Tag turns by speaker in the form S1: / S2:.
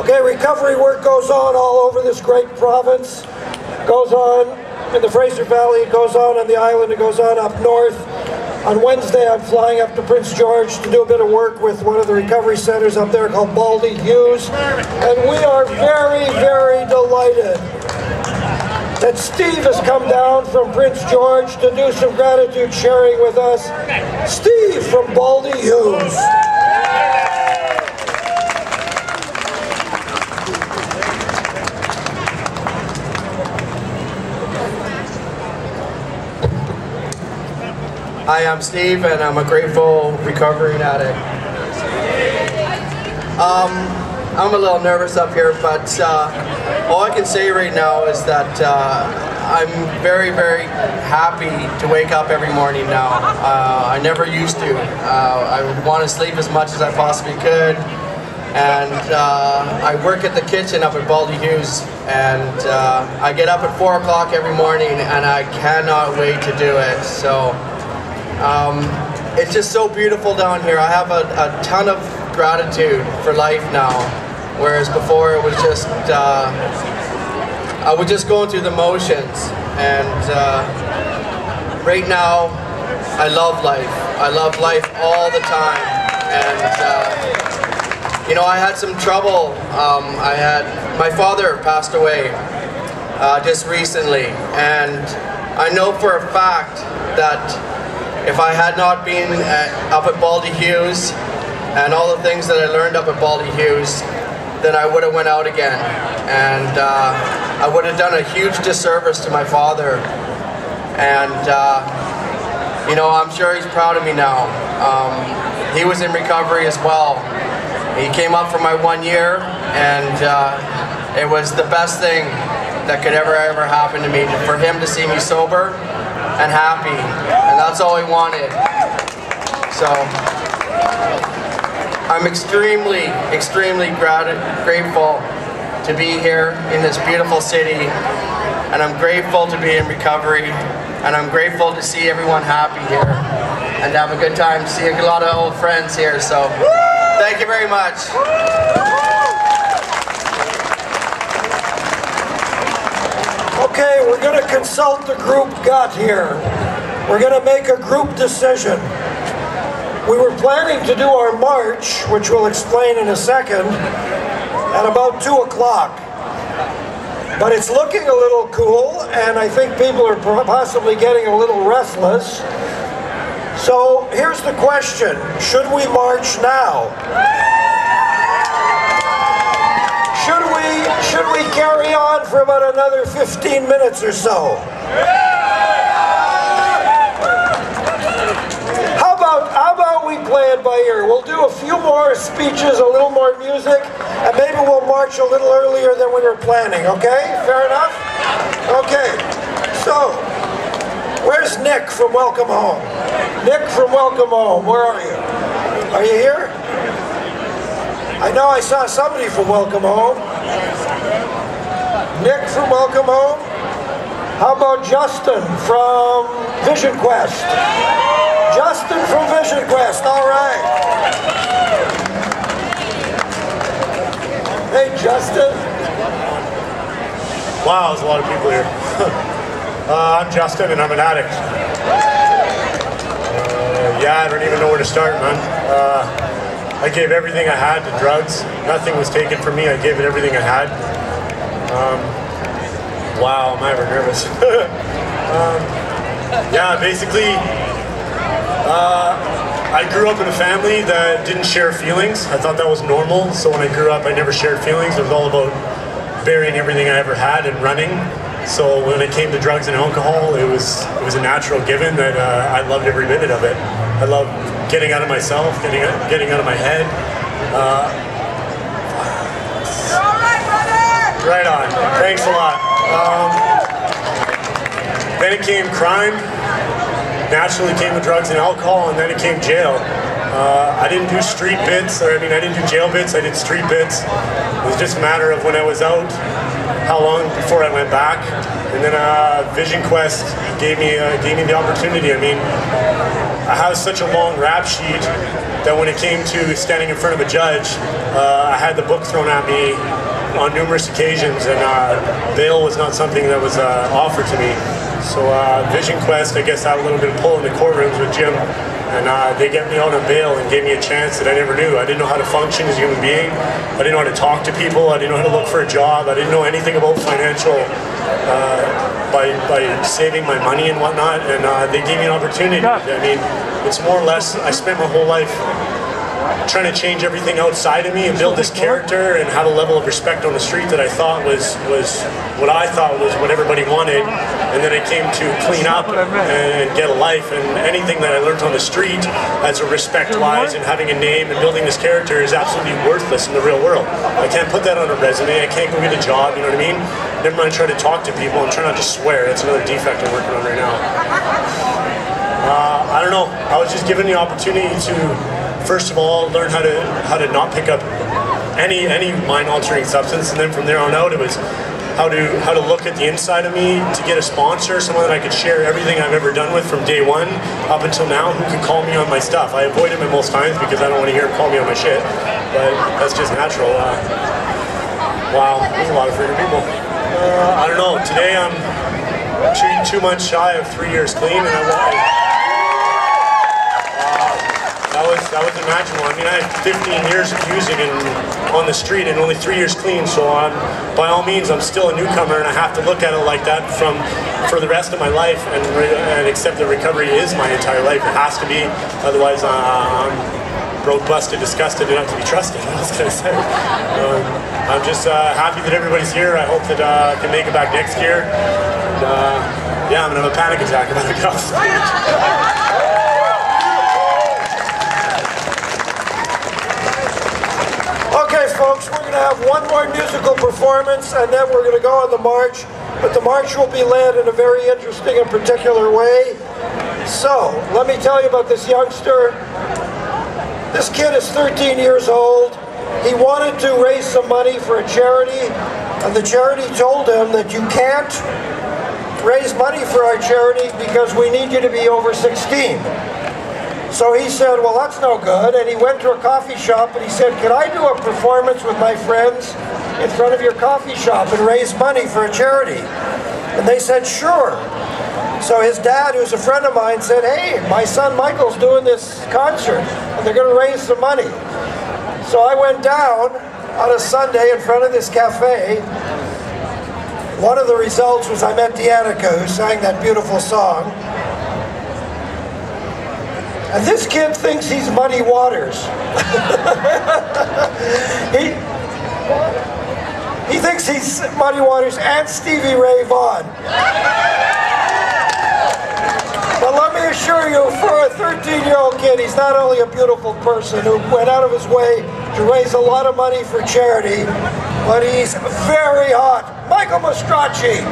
S1: Okay, recovery work goes on all over this great province. Goes on in the Fraser Valley, it goes on the island, it goes on up north. On Wednesday, I'm flying up to Prince George to do a bit of work with one of the recovery centers up there called Baldy Hughes. And we are very, very delighted that Steve has come down from Prince George to do some gratitude sharing with us. Steve from Baldy Hughes.
S2: Hi, I'm Steve, and I'm a grateful recovering addict. I'm a little nervous up here, but all I can say right now is that I'm very, very happy to wake up every morning now. I never used to. I would want to sleep as much as I possibly could, and I work at the kitchen up at Baldy Hughes, and I get up at 4 o'clock every morning, and I cannot wait to do it. So. It's just so beautiful down here. I have a ton of gratitude for life now, whereas before it was just, I was just going through the motions, and right now I love life. I love life all the time, and you know, I had some trouble. My father passed away just recently, and I know for a fact that if I had not been up at Baldy Hughes and all the things that I learned up at Baldy Hughes, then I would have went out again, and I would have done a huge disservice to my father. And you know, I'm sure he's proud of me now. He was in recovery as well. He came up for my 1 year, and it was the best thing that could ever happen to me, for him to see me sober and happy, and that's all he wanted. So I'm extremely grateful to be here in this beautiful city, and I'm grateful to be in recovery, and I'm grateful to see everyone happy here and have a good time. See a lot of old friends here, so thank you very much.
S1: Okay, we're going to consult the group gut here. We're going to make a group decision. We were planning to do our march, which we'll explain in a second, at about 2 o'clock. But it's looking a little cool, and I think people are possibly getting a little restless. So here's the question: should we march now? Should we carry on for about another 15 minutes or so? How about we play it by ear? We'll do a few more speeches, a little more music, and maybe we'll march a little earlier than we were planning, okay? Fair enough? Okay, so, where's Nick from Welcome Home? Nick from Welcome Home, where are you? Are you here? I know I saw somebody from Welcome Home. Nick from Welcome Home. How about Justin from Vision Quest? Justin from Vision Quest, all right. Hey, Justin.
S3: Wow, there's a lot of people here. I'm Justin, and I'm an addict. Yeah, I don't even know where to start, man. I gave everything I had to drugs. Nothing was taken from me. I gave it everything I had. Wow, I'm ever nervous. Yeah, basically, I grew up in a family that didn't share feelings. I thought that was normal. So when I grew up, I never shared feelings. It was all about burying everything I ever had and running. So when it came to drugs and alcohol, it was a natural given that I loved every minute of it. I loved getting out of myself, getting out of my head. Right on. Thanks a lot. Then it came crime. Naturally came the drugs and alcohol, and then it came jail. I didn't do street bits, I didn't do jail bits, I did street bits. It was just a matter of when I was out, how long before I went back. And then Vision Quest gave me the opportunity. I mean, I have such a long rap sheet that when it came to standing in front of a judge, I had the book thrown at me on numerous occasions, and bail was not something that was offered to me. So Vision Quest, I guess, had a little bit of pull in the courtrooms with Jim, and they get me out on bail and gave me a chance that I never knew. I didn't know how to function as a human being. I didn't know how to talk to people. I didn't know how to look for a job. I didn't know anything about financial, by saving my money and whatnot, and they gave me an opportunity. I mean, it's more or less, I spent my whole life trying to change everything outside of me and build this character and have a level of respect on the street that I thought was what I thought was what everybody wanted. And then I came to clean up and get a life, and anything that I learned on the street as a respect-wise and having a name and building this character is absolutely worthless in the real world. I can't put that on a resume. I can't go get a job, you know what I mean? Never mind try to talk to people and try not to swear. That's another defect I'm working on right now. I don't know. I was just given the opportunity to, first of all, learn how to not pick up any mind-altering substance, and then from there on out, it was how to look at the inside of me to get a sponsor, someone that I could share everything I've ever done with from day one up until now, who could call me on my stuff. I avoid him at most times because I don't want to hear him call me on my shit, but that's just natural. Wow, there's a lot of freaking people. I don't know. Today I'm 2 months shy of 3 years clean, and that was imaginable. I mean, I had 15 years of using and on the street and only 3 years clean, so by all means, I'm still a newcomer, and I have to look at it like that for the rest of my life and accept that recovery is my entire life. It has to be, otherwise I'm broke, busted, disgusted, and not to be trusted. What else can I say? I'm just happy that everybody's here. I hope that I can make it back next year. And, yeah, I'm gonna have a panic attack about to get off stage.
S1: Okay, folks, we're going to have one more musical performance, and then we're going to go on the march. But the march will be led in a very interesting and particular way. So, let me tell you about this youngster. This kid is 13 years old. He wanted to raise some money for a charity, and the charity told him that you can't raise money for our charity because we need you to be over 16. So he said, well, that's no good, and he went to a coffee shop and he said, can I do a performance with my friends in front of your coffee shop and raise money for a charity? And they said, sure. So his dad, who's a friend of mine, said, hey, my son Michael's doing this concert and they're going to raise some money. So I went down on a Sunday in front of this cafe. One of the results was I met Danica, who sang that beautiful song. And this kid thinks he's Muddy Waters. he thinks he's Muddy Waters and Stevie Ray Vaughan. But let me assure you, for a 13-year-old kid, he's not only a beautiful person who went out of his way to raise a lot of money for charity, but he's very hot. Michael Mastracci.